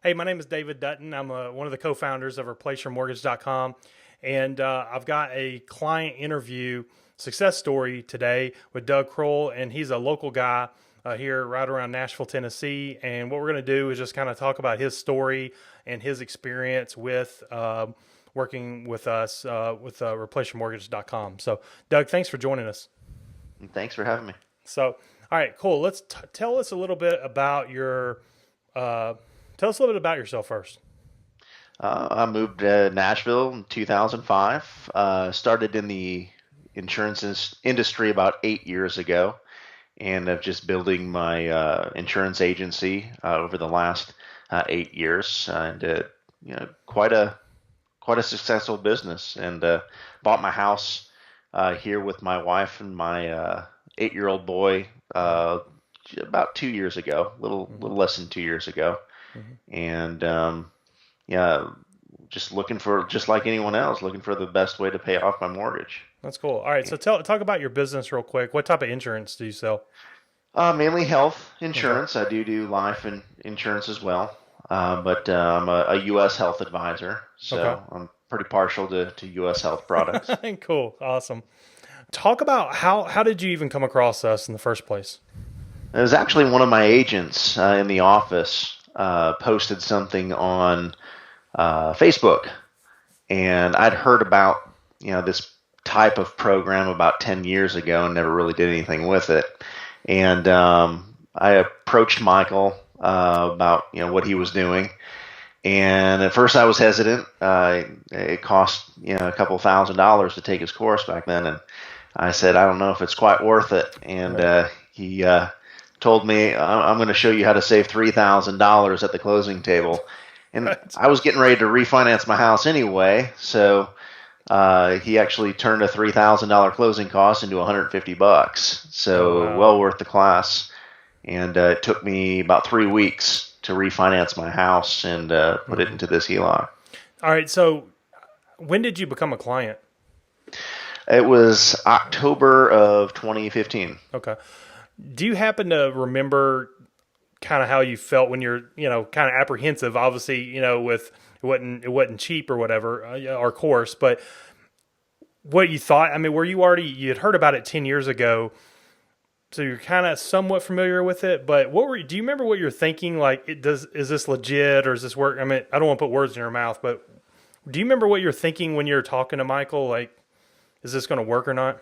Hey, my name is David Dutton. I'm one of the co-founders of replaceyourmortgage.com, and I've got a client interview success story today with Doug Krull, and he's a local guy here right around Nashville, Tennessee. And what we're going to do is just kind of talk about his story and his experience with working with us with replaceyourmortgage.com. So, Doug, thanks for joining us. Thanks for having me. So, all right, cool. Let's tell us a little bit about your uh, tell us a little bit about yourself first. I moved to Nashville in 2005. Started in the industry about 8 years ago, and I've just building my insurance agency over the last 8 years, and quite a successful business. And bought my house here with my wife and my 8-year-old boy about 2 years ago, little less than 2 years ago. Mm-hmm. And yeah, just looking for, just like anyone else, looking for the best way to pay off my mortgage. That's cool. All right, so talk about your business real quick. What type of insurance do you sell? Mainly health Okay. insurance. I do life and insurance as well. But I'm a U.S. health advisor, Okay. so I'm pretty partial to U.S. health products. Cool. Awesome. Talk about how did you even come across us in the first place? It was actually one of my agents in the office posted something on Facebook, and I'd heard about this type of program about 10 years ago and never really did anything with it. And I approached Michael about what he was doing, and at first I was hesitant. It cost a couple $1,000s to take his course back then, and I said I don't know if it's quite worth it. And Right. he told me I'm going to show you how to save $3,000 at the closing table. And Right. I was getting ready to refinance my house anyway, so he actually turned a $3,000 closing cost into 150 bucks. Oh So wow. well worth the class. And it took me about 3 weeks to refinance my house and put it Hmm. into this HELOC. All right. So when did you become a client? It was October of 2015. Okay. Do you happen to remember kind of how you felt when you're kind of apprehensive? Obviously, with it wasn't cheap or whatever our course, but what you thought? I mean, were you had heard about it 10 years ago? So you're kind of somewhat familiar with it, but do you remember what you're thinking? Like, is this legit or is this work? I mean, I don't want to put words in your mouth, but do you remember what you're thinking when you're talking to Michael? Like, is this going to work or not?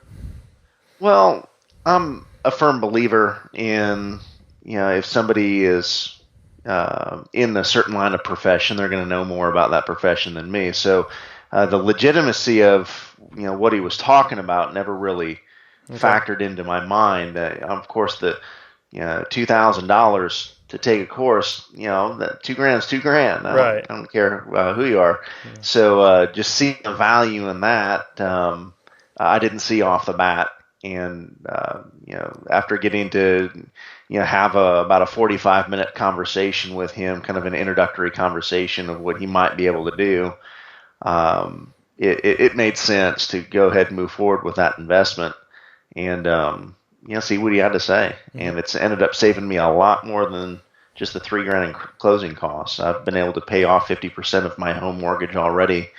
Well, I'm a firm believer in, if somebody is in a certain line of profession, they're going to know more about that profession than me. So the legitimacy of, what he was talking about never really Okay. factored into my mind. Of course, the $2,000 to take a course, that 2 grand is 2 grand. Right. I don't care who you are. Yeah. So just seeing the value in that, I didn't see off the bat. And after getting to have about a 45-minute conversation with him, kind of an introductory conversation of what he might be able to do, it made sense to go ahead and move forward with that investment and see what he had to say. Mhm. And it's ended up saving me a lot more than just the 3 grand in closing costs. I've been able to pay off 50% of my home mortgage already,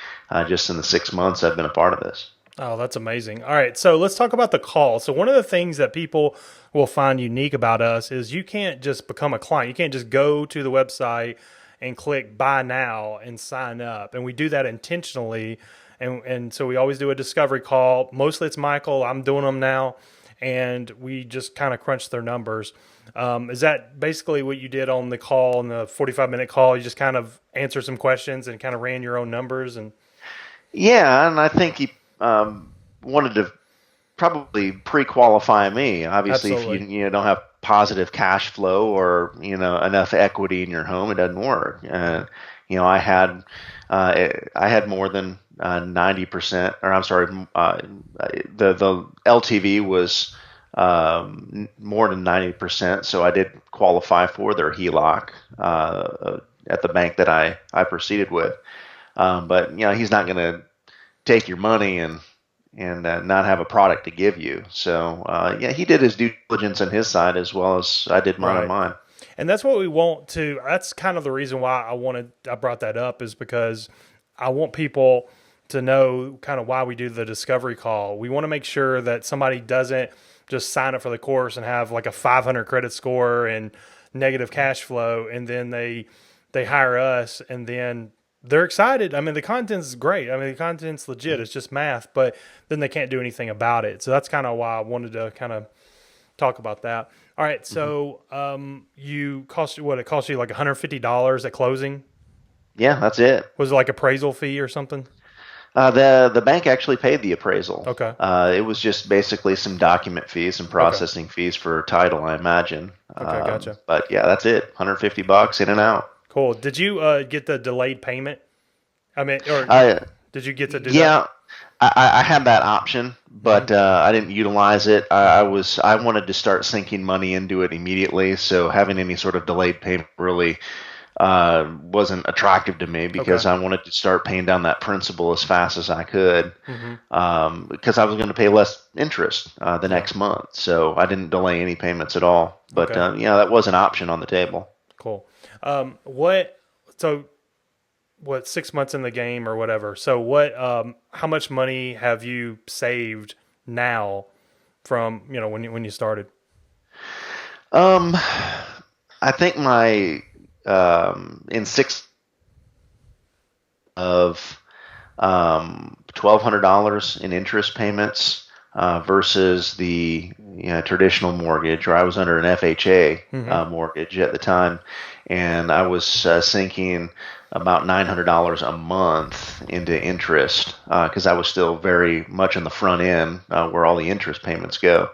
just in the 6 months I've been a part of this. Oh, that's amazing. All right, so let's talk about the call. So one of the things that people will find unique about us is you can't just become a client. You can't just go to the website and click buy now and sign up. And we do that intentionally. And so we always do a discovery call. Mostly it's Michael. I'm doing them now. And we just kind of crunch their numbers. Is that basically what you did on the call, on the 45-minute call? You just kind of answered some questions and kind of ran your own numbers and Yeah, and I think he wanted to probably pre-qualify me. Obviously, if you absolutely. don't have positive cash flow or enough equity in your home, it doesn't work. I had more than 90%, or I'm sorry, the LTV was more than 90%, so I did qualify for their HELOC at the bank that I proceeded with. But he's not going to take your money and not have a product to give you. So yeah, he did his due diligence on his side as well as I did mine on Right. mine. And that's what we want to. That's kind of the reason why I brought that up, is because I want people to know kind of why we do the discovery call. We want to make sure that somebody doesn't just sign up for the course and have like a 500 credit score and negative cash flow, and then they hire us, and then they're excited. I mean, the content's great. I mean, the content's legit. It's just math, but then they can't do anything about it. So that's kind of why I wanted to kind of talk about that. All right. So, it cost you like $150 at closing? Yeah, that's it. Was it like appraisal fee or something? The bank actually paid the appraisal. Okay. It was just basically some document fees, some processing fees for title, I imagine. Okay, gotcha. But yeah, that's it. $150 in and out. Cool. Did you get the delayed payment? I mean, or did you get to do that? Yeah, I had that option, but I didn't utilize it. I wanted to start sinking money into it immediately, so having any sort of delayed payment really wasn't attractive to me, because I wanted to start paying down that principal as fast as I could, because I was going to pay less interest the next month. So I didn't delay any payments at all. But that was an option on the table. Cool. What 6 months in the game or whatever. So how much money have you saved now from, when you started? I think in six of $1,200 in interest payments versus the traditional mortgage, or I was under an FHA mortgage at the time, and I was sinking about $900 a month into interest, because I was still very much on the front end where all the interest payments go.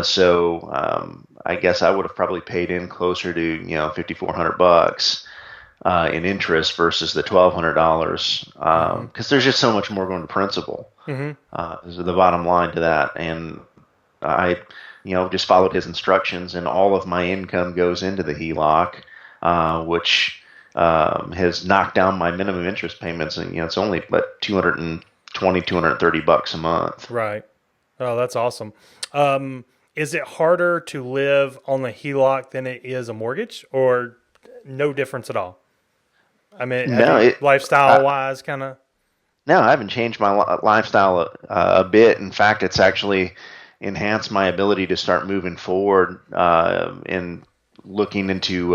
So I guess I would have probably paid in closer to $5,400 in interest versus the $1,200, because there's just so much more going to principal. Is the bottom line to that, and I just followed his instructions, and all of my income goes into the HELOC, which has knocked down my minimum interest payments, and it's only but $230 a month. Right. Oh, that's awesome. Is it harder to live on the HELOC than it is a mortgage, or no difference at all? I mean, lifestyle wise, kind of. No, I haven't changed my lifestyle a bit. In fact, it's actually enhanced my ability to start moving forward in looking into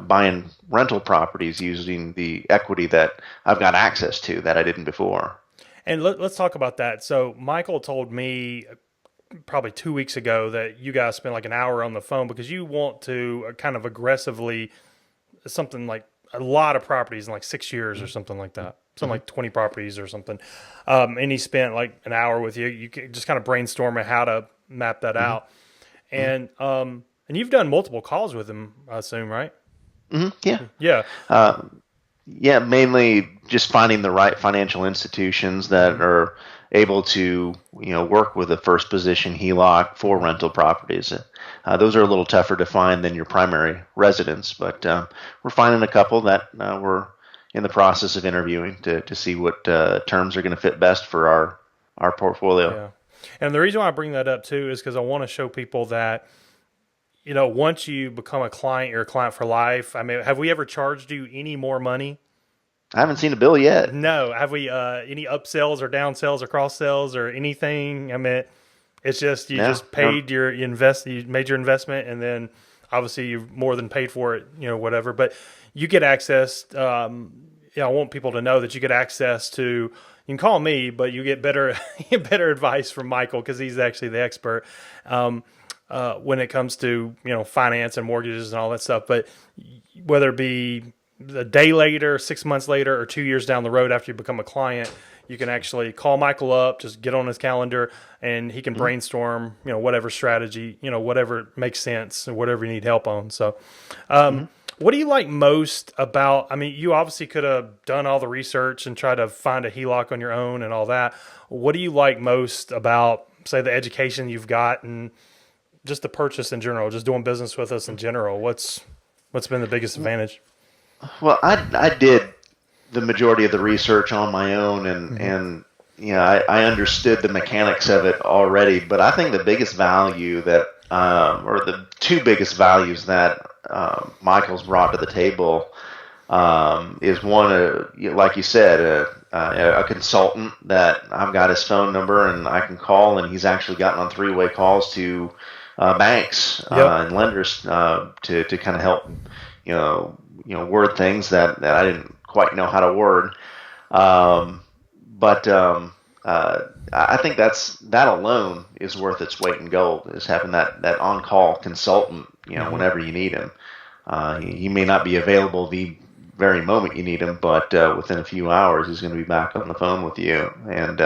buying rental properties using the equity that I've got access to that I didn't before. And let's talk about that. So Michael told me probably 2 weeks ago that you guys spent like an hour on the phone because you want to kind of aggressively, something like a lot of properties in like 6 years or something like that. Something like 20 properties or something. And he spent like an hour with you. You can just kind of brainstorm how to map that out. And you've done multiple calls with him, I assume, right? Yeah. Yeah. Yeah, mainly just finding the right financial institutions that are able to, work with a first position HELOC for rental properties. Those are a little tougher to find than your primary residence, but we're finding a couple that we're in the process of interviewing to see what terms are going to fit best for our portfolio. Yeah. And the reason why I bring that up too is because I want to show people that, once you become a client, you're a client for life. I mean, have we ever charged you any more money? I haven't seen a bill yet. No. Have we any upsells or downsells or cross sells or anything? I mean, it's just you just paid you made your investment, and then obviously you've more than paid for it, whatever. But you get access. I want people to know that you get access to. You can call me, but you get better advice from Michael because he's actually the expert when it comes to finance and mortgages and all that stuff. But whether it be a day later, 6 months later, or 2 years down the road after you become a client, you can actually call Michael up, just get on his calendar, and he can brainstorm, whatever strategy, whatever makes sense, or whatever you need help on. So, what do you like most about? I mean, you obviously could have done all the research and try to find a HELOC on your own and all that. What do you like most about, say, the education you've got and just the purchase in general, just doing business with us in general? What's been the biggest advantage? Well, I did the majority of the research on my own, and I understood the mechanics of it already. But I think the biggest value that, or the two biggest values that Michael's brought to the table is one, like you said, a consultant that I've got his phone number and I can call, and he's actually gotten on three-way calls to banks Yep. and lenders to kind of help, word things that I didn't quite know how to word. But I think that alone is worth its weight in gold. Is having that on-call consultant, whenever you need him. He may not be available the very moment you need him, but within a few hours, he's going to be back on the phone with you and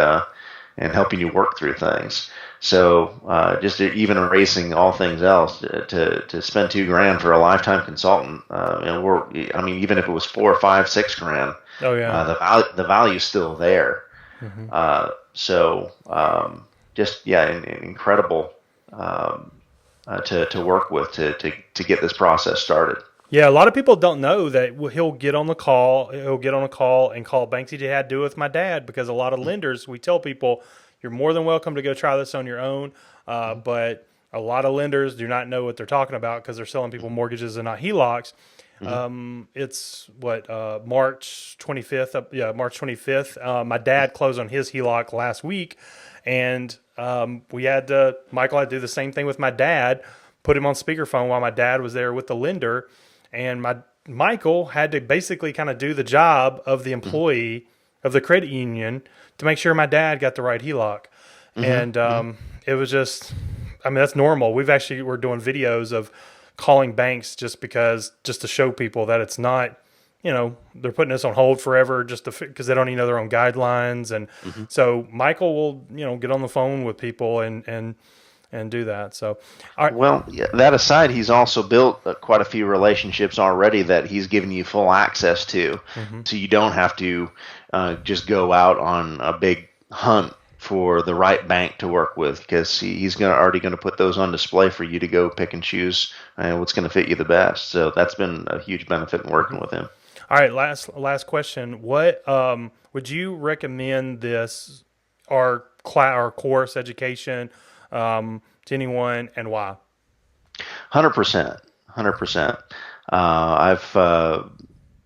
helping you work through things. So just even erasing all things else to spend $2,000 for a lifetime consultant, even if it was 4 or 5, $6,000, Oh yeah. the value's still there. Incredible to work with to get this process started. Yeah, a lot of people don't know that he'll get on the call. He'll get on a call and call banks. He had to do it with my dad because a lot of lenders, we tell people, you're more than welcome to go try this on your own. But a lot of lenders do not know what they're talking about because they're selling people mortgages and not HELOCs. It's what, March 25th. March 25th. My dad closed on his HELOC last week, and Michael had to do the same thing with my dad, put him on speakerphone while my dad was there with the lender. And Michael had to basically kind of do the job of the employee of the credit union to make sure my dad got the right HELOC. And it was just, that's normal. We're doing videos of calling banks just to show people that it's not, they're putting us on hold forever just because they don't even know their own guidelines. And so Michael will, get on the phone with people and do that. So, all right. Well, yeah, that aside, he's also built quite a few relationships already that he's given you full access to. So you don't have to just go out on a big hunt for the right bank to work with, because he's already going to put those on display for you to go pick and choose what's going to fit you the best. So that's been a huge benefit in working with him. All right, last question. What would you recommend our course education to anyone, and why? 100%. 100%. I've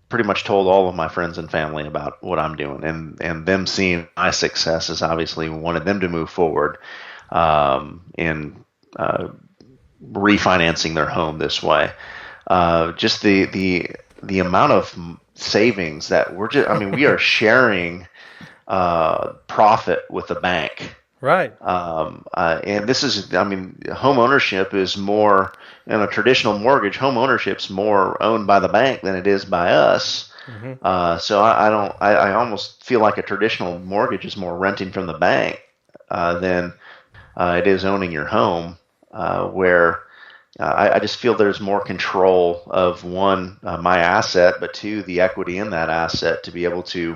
pretty much told all of my friends and family about what I'm doing, and them seeing my success has obviously wanted them to move forward in refinancing their home this way. Just the amount of savings that we are sharing profit with the bank. Right. And this is, home ownership is more, in a traditional mortgage, home ownership's more owned by the bank than it is by us. So I almost feel like a traditional mortgage is more renting from the bank than it is owning your home, where I just feel there's more control of, one, my asset, but two, the equity in that asset to be able to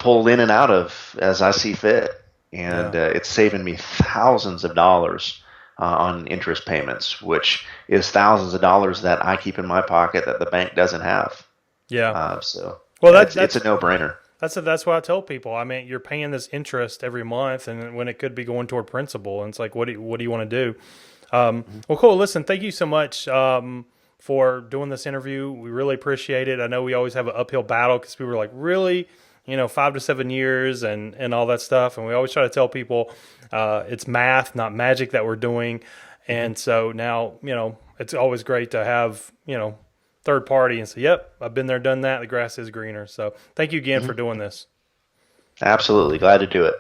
pull in and out of as I see fit. And it's saving me thousands of dollars on interest payments, which is thousands of dollars that I keep in my pocket that the bank doesn't have. Yeah. It's a no-brainer. That's what I tell people. You're paying this interest every month, and when it could be going toward principal, and it's like, what do you want to do? Well, cool. Listen, thank you so much for doing this interview. We really appreciate it. I know we always have an uphill battle because people are like, really? 5 to 7 years and all that stuff. And we always try to tell people it's math, not magic that we're doing. And so now, it's always great to have, third party and say, yep, I've been there, done that. The grass is greener. So thank you again for doing this. Absolutely. Glad to do it.